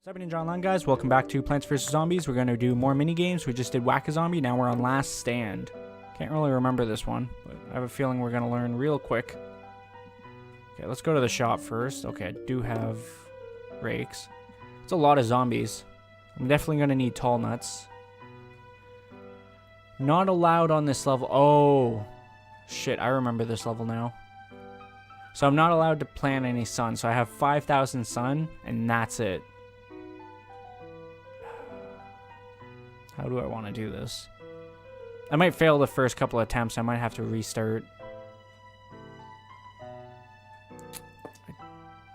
What's up, Ninja Online guys? Welcome back to Plants vs. Zombies. We're going to do more mini games. We just did Whack-A-Zombie. Now we're on Last Stand. Can't really remember this one, but I have a feeling we're going to learn real quick. Okay, let's go to the shop first. Okay, I do have rakes. It's a lot of zombies. I'm definitely going to need tall nuts. Not allowed on this level. Oh, shit, I remember this level now. So I'm not allowed to plant any sun. So I have 5,000 sun, and that's it. How do I want to do this? I might fail the first couple attempts. I might have to restart. I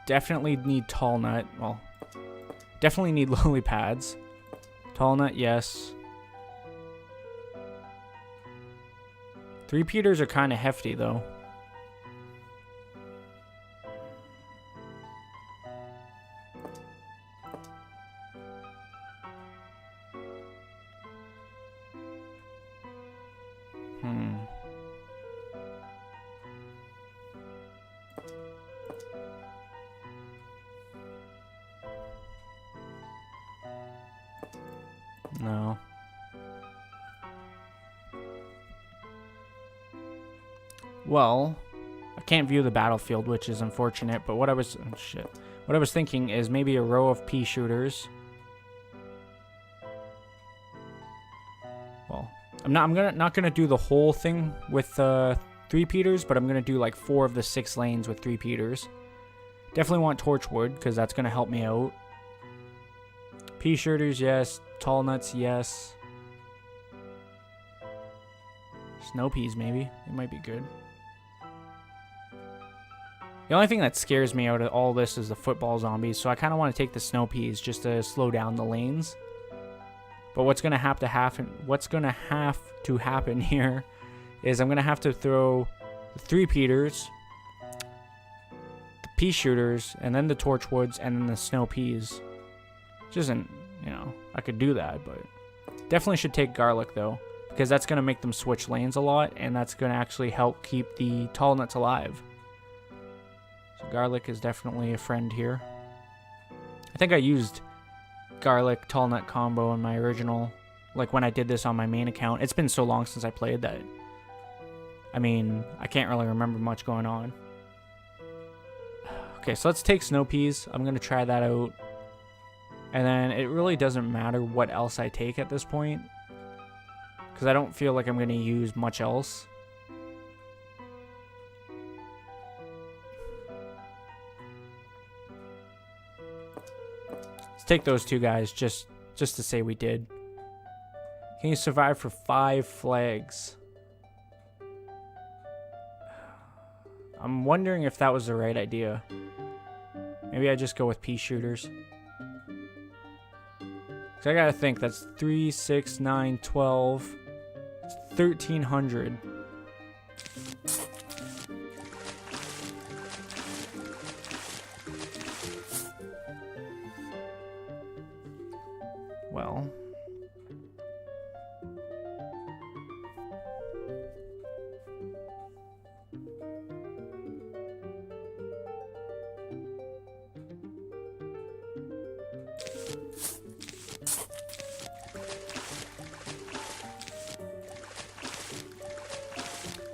definitely need tall nut. Well, definitely need lily pads. Tall nut, yes. 3-peaters are kind of hefty, though. No. Well, I can't view the battlefield, which is unfortunate, but what I was What I was thinking is maybe a row of pea shooters. Well, I'm not gonna do the whole thing with 3-peaters, but I'm gonna do like 4 of the 6 lanes with 3-peaters. Definitely want torchwood because that's gonna help me out. Pea shooters, yes. Tall nuts, yes. Snow peas, maybe. It might be good. The only thing that scares me out of all this is the football zombies, so I kind of want to take the snow peas just to slow down the lanes. But what's going to have to happen here is I'm going to have to throw the 3-peaters, the pea shooters, and then the torchwoods, and then the snow peas. Which isn't, you know, I could do that, but definitely should take garlic though, because that's going to make them switch lanes a lot, and that's going to actually help keep the tall nuts alive. So garlic is definitely a friend here. I think I used garlic tall nut combo in my original, like when I did this on my main account. It's been so long since I played that. I mean, I can't really remember much going on. Okay, so let's take snow peas. I'm going to try that out. And then it really doesn't matter what else I take at this point, because I don't feel like I'm going to use much else. Let's take those 2 guys just to say we did. Can you survive for 5 flags? I'm wondering if that was the right idea. Maybe I just go with pea shooters. So I gotta think, that's 3, 6, 9, 12, 1,300. Well.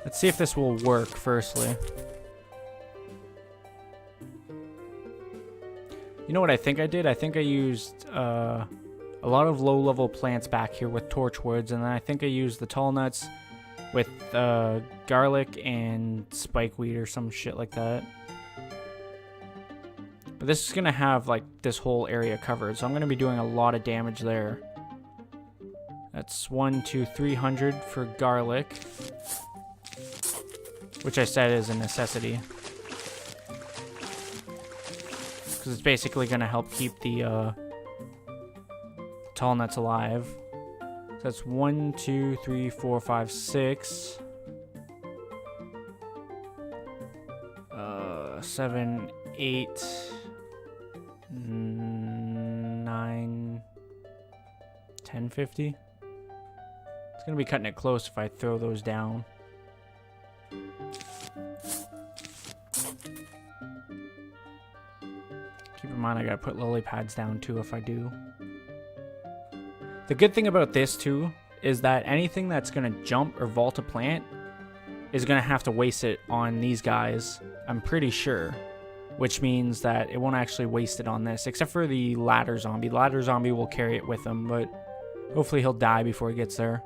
Let's see if this will work, firstly. You know what I think I did? I think I used a lot of low-level plants back here with torchwoods, and then I think I used the tall nuts with garlic and spikeweed or some shit like that. But this is going to have, like, this whole area covered, so I'm going to be doing a lot of damage there. That's 1, 2, 300 for garlic, which I said is a necessity, because it's basically going to help keep the tall nuts alive. So that's 1, 2, 3, 4, 5, 6, 7, 8, 9, 10, 50. It's going to be cutting it close if I throw those down. Keep them mind, I gotta put lily pads down too if I do. The good thing about this too is that anything that's gonna jump or vault a plant is gonna have to waste it on these guys, I'm pretty sure. Which means that it won't actually waste it on this, except for the ladder zombie. The ladder zombie will carry it with him, but hopefully he'll die before he gets there.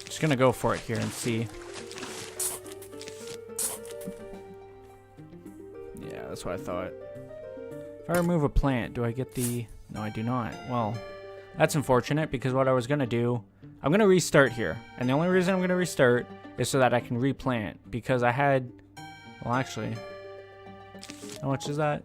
Just gonna go for it here and see. Yeah, that's what I thought. If I remove a plant, do I get the... No, I do not. Well, that's unfortunate because what I was gonna do... I'm gonna restart here. And the only reason I'm gonna restart is so that I can replant. Because I had... Well, actually... How much is that?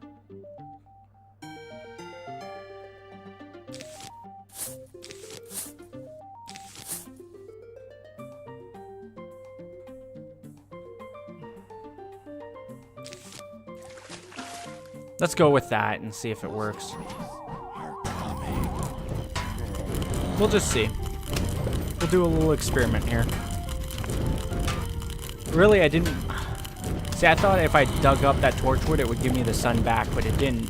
Let's go with that and see if it works. We'll just see. We'll do a little experiment here. Really, I didn't... See, I thought if I dug up that torchwood, it would give me the sun back, but it didn't.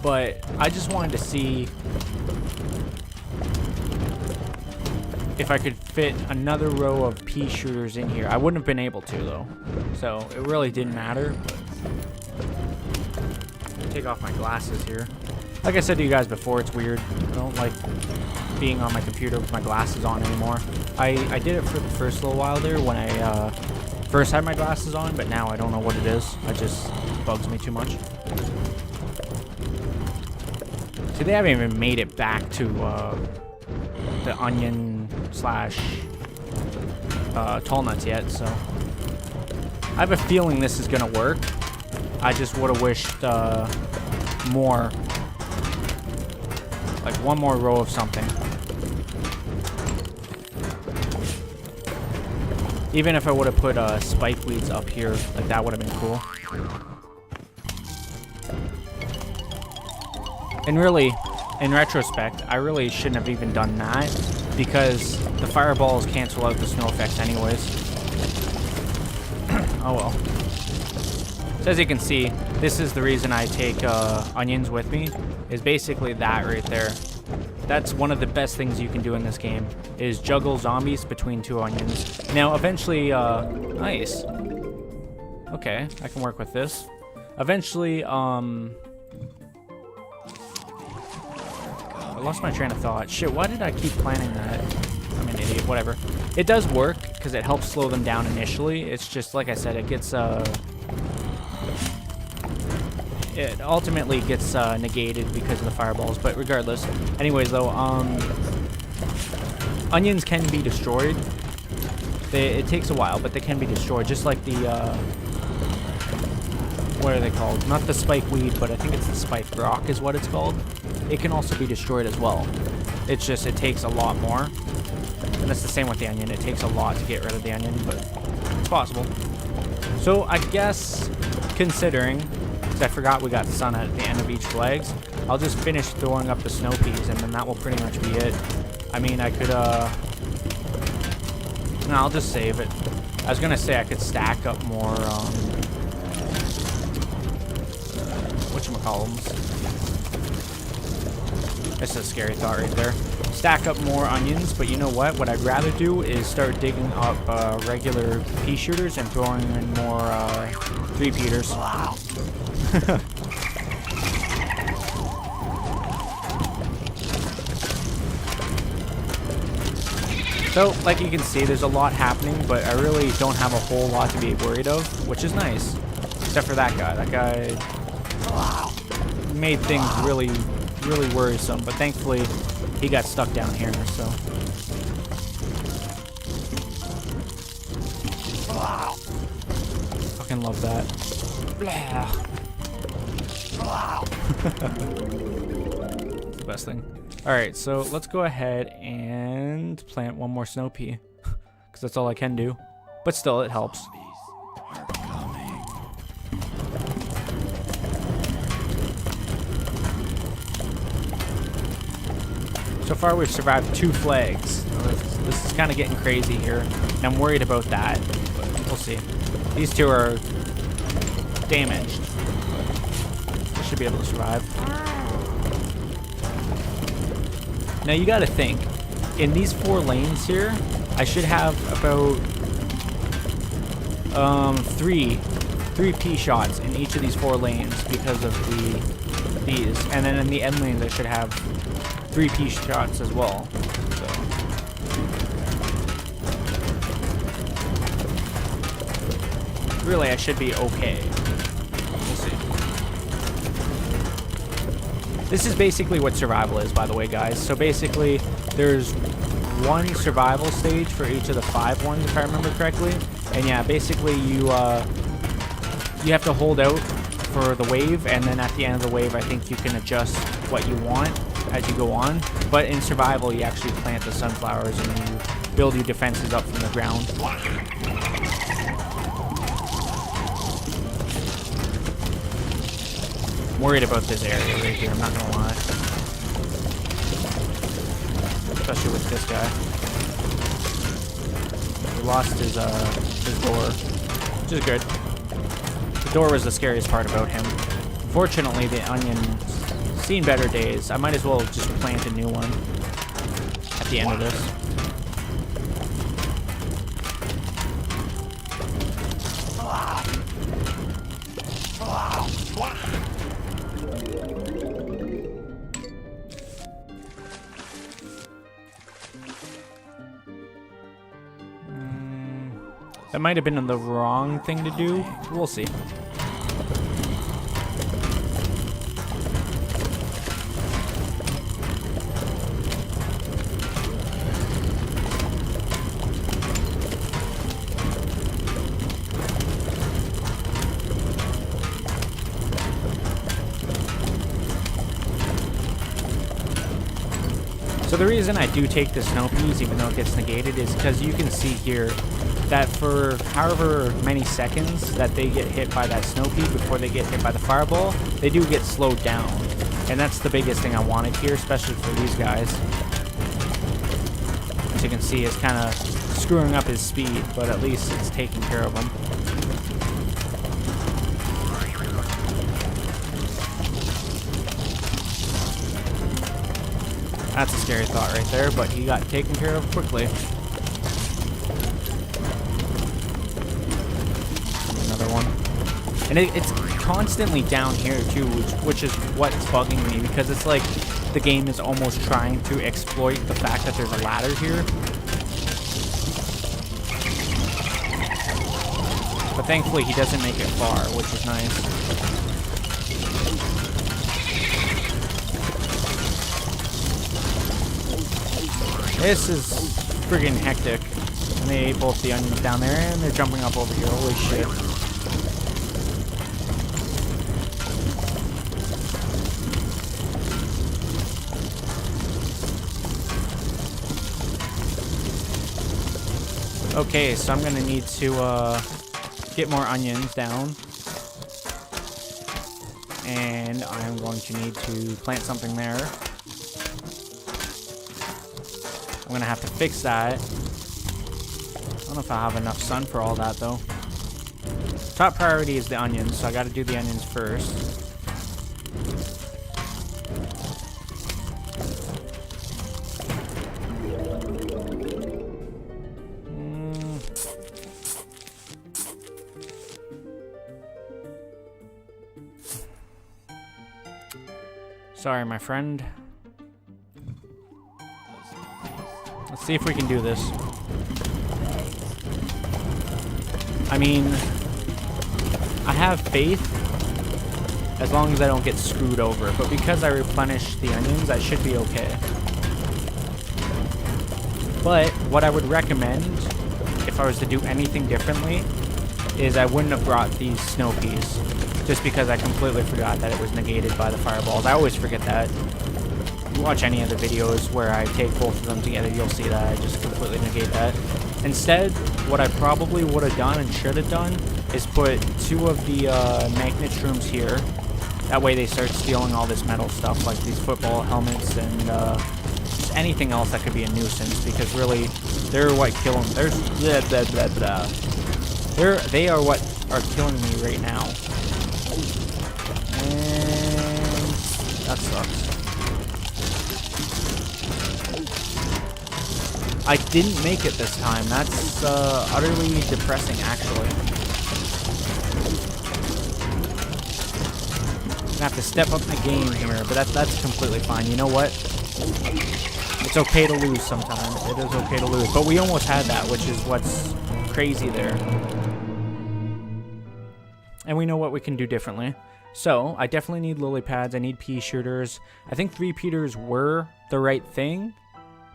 But I just wanted to see if I could fit another row of pea shooters in here. I wouldn't have been able to, though. So it really didn't matter. Take off my glasses here. Like I said to you guys before, it's weird. I don't like being on my computer with my glasses on anymore. I did it for the first little while there when I first had my glasses on, but now I don't know what it is. It just bugs me too much. See, they haven't even made it back to the onion slash tall nuts yet, so I have a feeling this is gonna work. I just would have wished more, like one more row of something. Even if I would have put spike weeds up here, like that would have been cool. And really, in retrospect, I really shouldn't have even done that because the fireballs cancel out the snow effects anyways. Oh well. So as you can see, this is the reason I take onions with me, is basically that right there. That's one of the best things you can do in this game, is juggle zombies between two onions. Now, eventually, nice. Okay, I can work with this. Eventually, I lost my train of thought. Shit, why did I keep planning that? I'm an idiot, whatever. It does work, because it helps slow them down initially. It's just, like I said, it gets, it ultimately gets negated because of the fireballs, but regardless. Anyways, though, onions can be destroyed. It takes a while, but they can be destroyed, just like the, what are they called? Not the spike weed, but I think it's the spike rock is what it's called. It can also be destroyed as well. It's just, it takes a lot more. And that's the same with the onion. It takes a lot to get rid of the onion, but it's possible. So, I guess, considering... I forgot we got the sun at the end of each legs. I'll just finish throwing up the snow peas, and then that will pretty much be it. I mean, I could, no, I'll just save it. I was gonna say I could stack up more, whatchamacallums. That's a scary thought right there. Stack up more onions, but you know what? What I'd rather do is start digging up, regular pea shooters and throwing in more, 3-peaters. Wow. So, like you can see, there's a lot happening, but I really don't have a whole lot to be worried of, which is nice. Except for that guy. That guy made things really, really worrisome, but thankfully he got stuck down here, so. Fucking love that. Blah. It's the best thing. Alright, so let's go ahead and plant one more snow pea. Because that's all I can do. But still, it helps. So far we've survived 2 flags. This is kind of getting crazy here, and I'm worried about that, but we'll see. These 2 are damaged. I should be able to survive. Now you gotta think, in these 4 lanes here, I should have about 3 P shots in each of these 4 lanes because of these, and then in the end lanes I should have 3 P shots as well. So really, I should be okay. We'll see. This is basically what survival is, by the way, guys. So basically, there's 1 survival stage for each of the 5 ones, if I remember correctly. And yeah, basically you have to hold out for the wave, and then at the end of the wave, I think you can adjust what you want as you go on. But in survival, you actually plant the sunflowers and you build your defenses up from the ground. I'm worried about this area right here, I'm not gonna lie. Especially with this guy. He lost his door, which is good. The door was the scariest part about him. Fortunately, the onion's seen better days. I might as well just plant a new one at the end of this. That might have been the wrong thing to do. We'll see. So the reason I do take the snow peas, even though it gets negated, is because you can see here that for however many seconds that they get hit by that snow pea before they get hit by the fireball, they do get slowed down. And that's the biggest thing I wanted here, especially for these guys. As you can see, it's kind of screwing up his speed, but at least it's taking care of him. That's a scary thought right there, but he got taken care of quickly. Another one. And it's constantly down here too, which is what's bugging me, because it's like the game is almost trying to exploit the fact that there's a ladder here. But thankfully he doesn't make it far, which is nice. This is friggin' hectic. And they ate both the onions down there, and they're jumping up over here. Holy shit. Okay, so I'm gonna need to get more onions down. And I'm going to need to plant something there. I'm gonna have to fix that. I don't know if I have enough sun for all that though. Top priority is the onions, so I gotta do the onions first. Sorry, my friend. Let's see if we can do this. I mean, I have faith as long as I don't get screwed over, but because I replenished the onions, I should be okay. But what I would recommend, if I was to do anything differently, is I wouldn't have brought these snow peas, just because I completely forgot that it was negated by the fireballs. I always forget that. If you watch any of the videos where I take both of them together, you'll see that I just completely negate that. Instead, what I probably would have done and should have done is put 2 of the magnet shrooms here. That way they start stealing all this metal stuff, like these football helmets and just anything else that could be a nuisance, because really, they're what kill them. They are what are killing me right now. And that sucks. I didn't make it this time. That's utterly depressing, actually. I'm gonna have to step up my game here, but that's completely fine. You know what? It's okay to lose sometimes. It is okay to lose. But we almost had that, which is what's crazy there. And we know what we can do differently. So, I definitely need lily pads. I need pea shooters. I think repeaters were the right thing,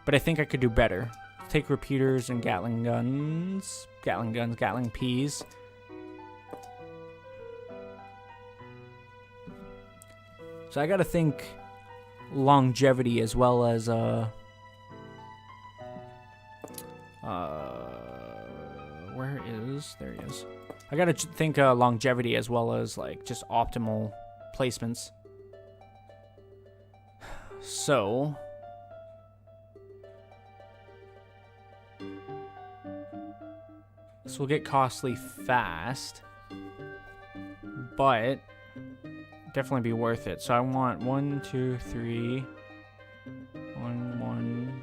but I think I could do better. Take repeaters and Gatling guns. Gatling peas. So I gotta think longevity as well as where is, there he is. I gotta think longevity as well as like just optimal placements. So this will get costly fast, but definitely be worth it. So I want 1, 2, 3, 1, 1.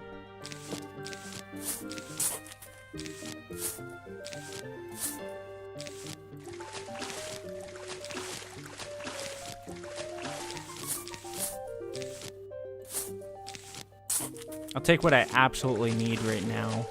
I'll take what I absolutely need right now.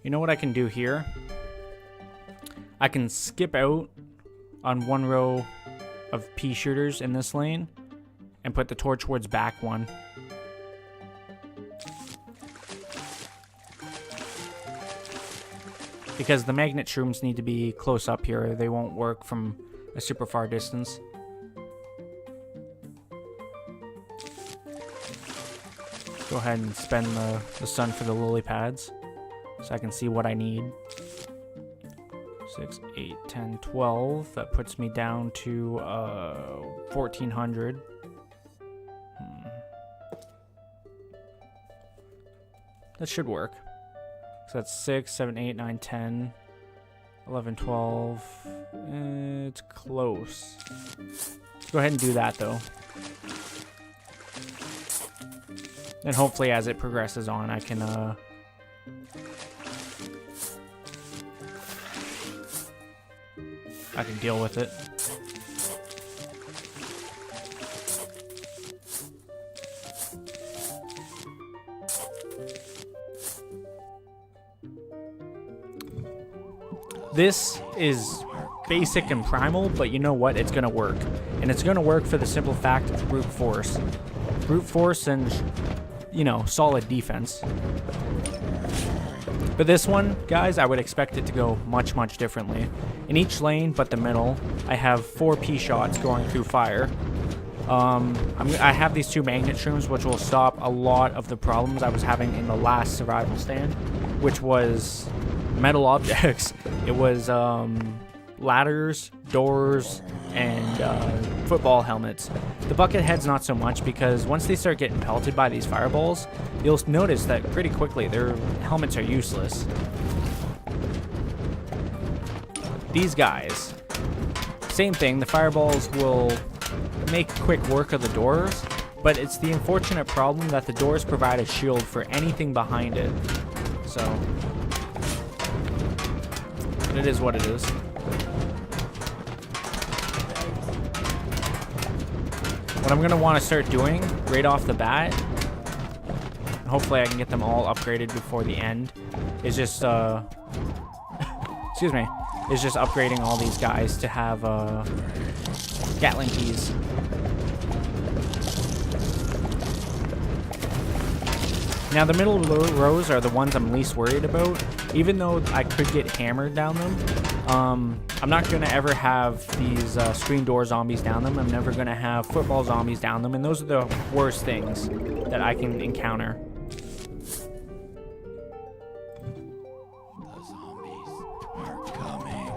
You know what I can do here? I can skip out on one row of pea shooters in this lane and put the Torchwood's back one. Because the magnet shrooms need to be close up here. They won't work from a super far distance. Go ahead and spend the sun for the lily pads so I can see what I need. 6, 8, 10, 12. That puts me down to 1,400. That should work. So that's 6, 7, 8, 9, 10, 11, 12. It's close. Let's go ahead and do that though. And hopefully as it progresses on, I can deal with it. This is basic and primal, but you know what? It's gonna work. And it's gonna work for the simple fact of brute force. Brute force and, you know, solid defense. But this one, guys, I would expect it to go much, much differently. In each lane but the middle, I have 4 pea shots going through fire. I have these 2 magnet shrooms, which will stop a lot of the problems I was having in the last survival stand, which was metal objects. It was ladders, doors, and football helmets. The bucket heads not so much, because once they start getting pelted by these fireballs, you'll notice that pretty quickly their helmets are useless. These guys, same thing, the fireballs will make quick work of the doors, but it's the unfortunate problem that the doors provide a shield for anything behind it. So, it is what it is. What I'm going to want to start doing right off the bat, and hopefully I can get them all upgraded before the end, is just, excuse me, is just upgrading all these guys to have Gatling keys. Now, the middle rows are the ones I'm least worried about. Even though I could get hammered down them, I'm not going to ever have these screen door zombies down them. I'm never going to have football zombies down them. And those are the worst things that I can encounter. The zombies are coming.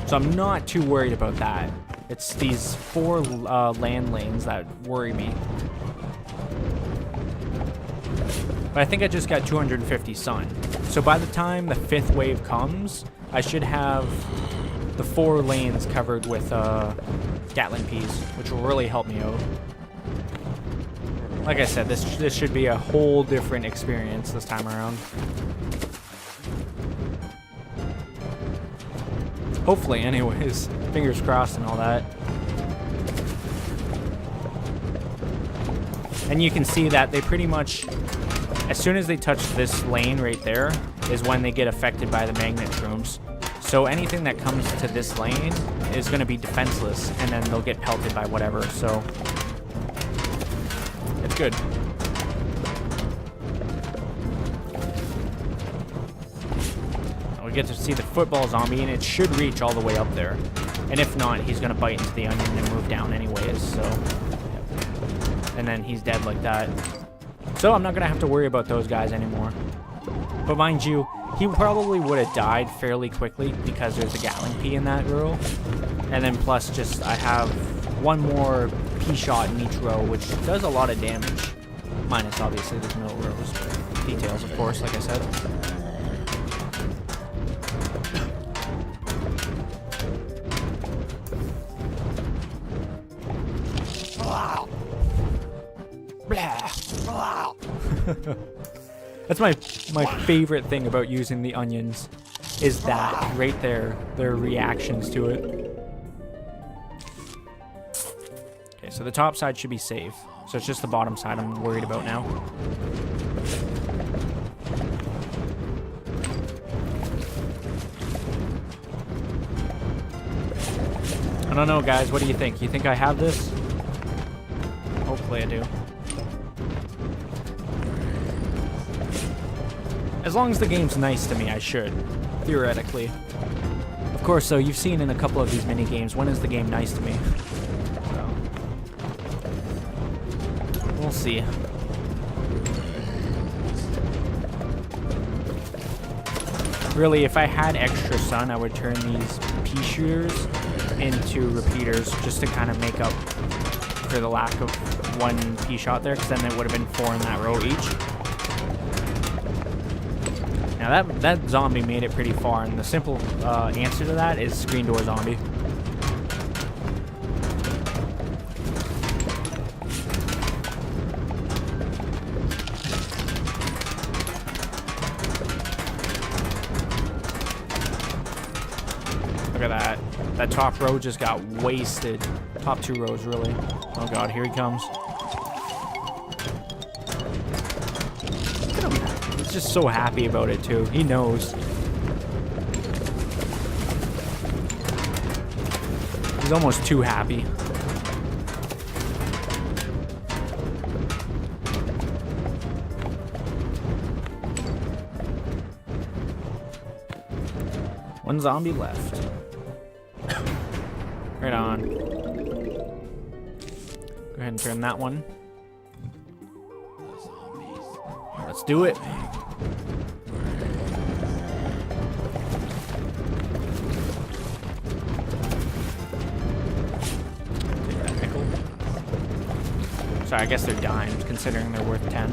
So I'm not too worried about that. It's these 4 land lanes that worry me. But I think I just got 250 sun. So by the time the 5th wave comes, I should have the 4 lanes covered with Gatling peas, which will really help me out. Like I said, this should be a whole different experience this time around. Hopefully, anyways. Fingers crossed and all that. And you can see that they pretty much, as soon as they touch this lane right there, is when they get affected by the magnet shrooms. So anything that comes to this lane is going to be defenseless, and then they'll get pelted by whatever, so it's good. We get to see the football zombie, and it should reach all the way up there. And if not, he's going to bite into the onion and move down anyways, so... And then he's dead like that. So I'm not going to have to worry about those guys anymore. But mind you, he probably would have died fairly quickly because there's a Gatling pea in that row. And then plus just I have 1 more pea shot in each row, which does a lot of damage. Minus obviously there's no rows, but details of course, like I said. That's my favorite thing about using the onions, is that right there, their reactions to it. Okay, so the top side should be safe. So it's just the bottom side I'm worried about now. I don't know, guys. What do you think? You think I have this? Hopefully I do. As long as the game's nice to me, I should. Theoretically. Of course, so you've seen in a couple of these mini games, when is the game nice to me? So, we'll see. Really, if I had extra sun, I would turn these pea shooters into repeaters just to kind of make up for the lack of 1 pea shot there, because then it would have been 4 in that row each. Now that zombie made it pretty far, and the simple answer to that is screen door zombie. Look at that. That top row just got wasted. Top 2 rows, really. Oh god, here he comes. Look at him. He's just so happy about it, too. He knows. He's almost too happy. One zombie left. Right on. Go ahead and turn that one. Let's do it. Take that nickel. Sorry, I guess they're dimes, considering they're worth 10.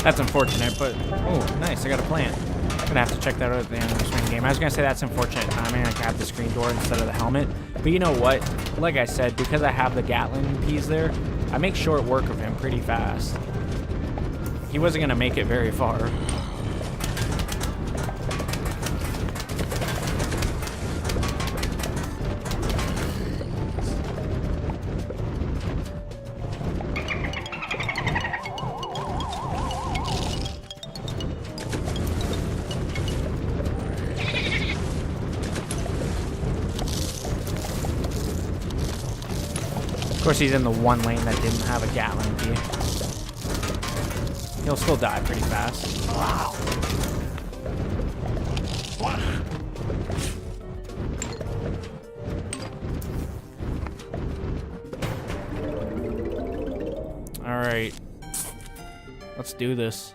That's unfortunate, but oh, nice! I got a plant. I'm gonna have to check that out at the end of the screen game. I was gonna say that's unfortunate timing. I have the screen door instead of the helmet, but you know what? Like I said, because I have the Gatling peas there, I make short work of him pretty fast. He wasn't going to make it very far. Of course, he's in the one lane that didn't have a Gatling key. He'll still die pretty fast. Alright. Let's do this.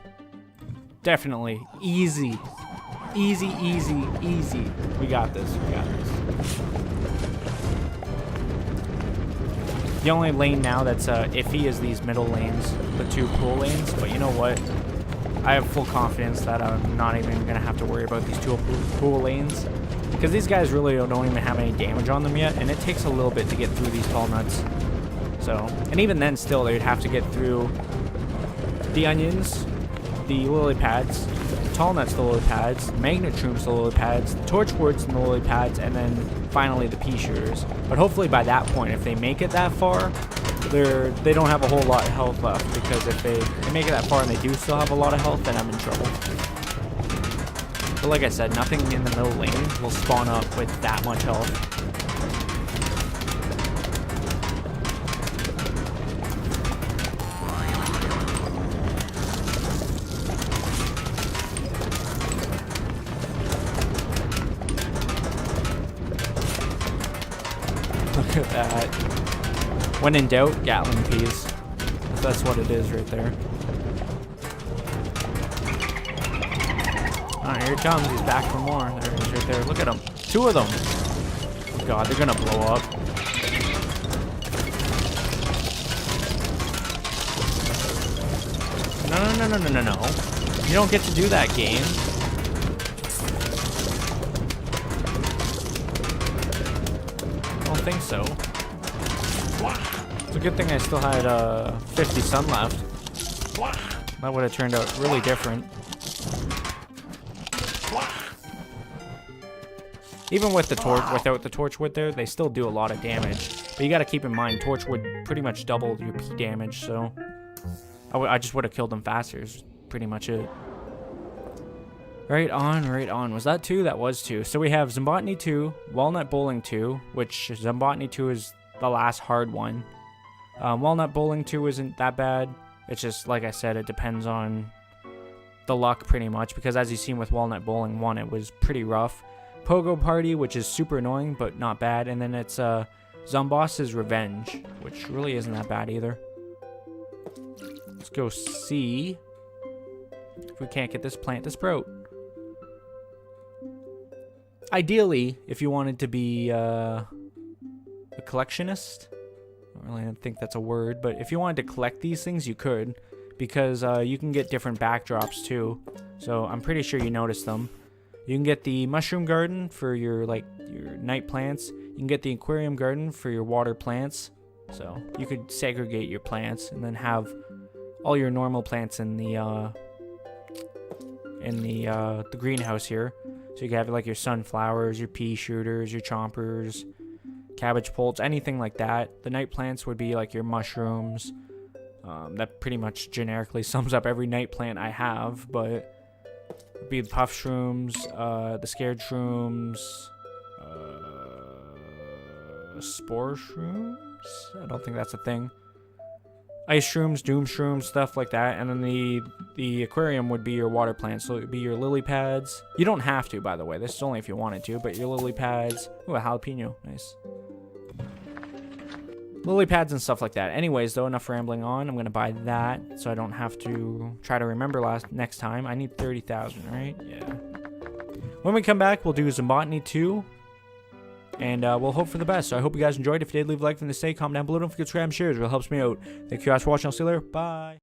Definitely. Easy. Easy, easy, easy. We got this. We got this. The only lane now that's iffy is these middle lanes, the 2 pool lanes. But you know what? I have full confidence that I'm not even going to have to worry about these 2 pool lanes. Because these guys really don't even have any damage on them yet. And it takes a little bit to get through these tall nuts. So, and even then still, they'd have to get through the onions, the lily pads, the tall nuts, the lily pads, magnet shrooms, the lily pads, the torchwoods, and the lily pads, and then finally the pea shooters. But hopefully by that point, if they make it that far, they don't have a whole lot of health left, because if they make it that far and they do still have a lot of health, then I'm in trouble. But like I said, nothing in the middle lane will spawn up with that much health. Look at that. When in doubt, Gatling peas. That's what it is right there. Alright, here it comes. He's back for more. There he is right there. Look at him. 2 of them. Oh god, they're gonna blow up. No. You don't get to do that, game. I don't think so. It's a good thing I still had 50 sun left. That would have turned out really different. Even with the without the torchwood there, they still do a lot of damage. But you got to keep in mind, torchwood pretty much doubled your P damage, so I just would have killed them faster. Is pretty much it. Right on, right on. Was that 2? That was 2. So we have Zombotany 2, Walnut Bowling 2, which Zombotany 2 is the last hard one. Walnut Bowling 2 isn't that bad. It's just, like I said, it depends on the luck pretty much, because as you've seen with Walnut Bowling 1, it was pretty rough. Pogo Party, which is super annoying, but not bad. And then it's Zomboss's Revenge, which really isn't that bad either. Let's go see if we can't get this plant to sprout. Ideally, if you wanted to be a collectionist, I don't really think that's a word, but if you wanted to collect these things, you could, because you can get different backdrops too. So I'm pretty sure you noticed them. You can get the mushroom garden for your night plants. You can get the aquarium garden for your water plants. So you could segregate your plants and then have all your normal plants in the greenhouse here. So you can have like your sunflowers, your pea shooters, your chompers, cabbage poults, anything like that. The night plants would be like your mushrooms. That pretty much generically sums up every night plant I have, but it'd be the puff shrooms, the scared shrooms, spore shrooms? I don't think that's a thing. Ice shrooms, doom shrooms, stuff like that. And then the aquarium would be your water plants. So it would be your lily pads. You don't have to, by the way. This is only if you wanted to. But your lily pads. Ooh, a jalapeno. Nice. Lily pads and stuff like that. Anyways, though, enough rambling on. I'm going to buy that so I don't have to try to remember next time. I need 30,000, right? Yeah. When we come back, we'll do Zombotany 2. And we'll hope for the best. So I hope you guys enjoyed. If you did, leave a like from the stay. Comment down below. Don't forget to subscribe and share. It really helps me out. Thank you guys for watching. I'll see you later. Bye.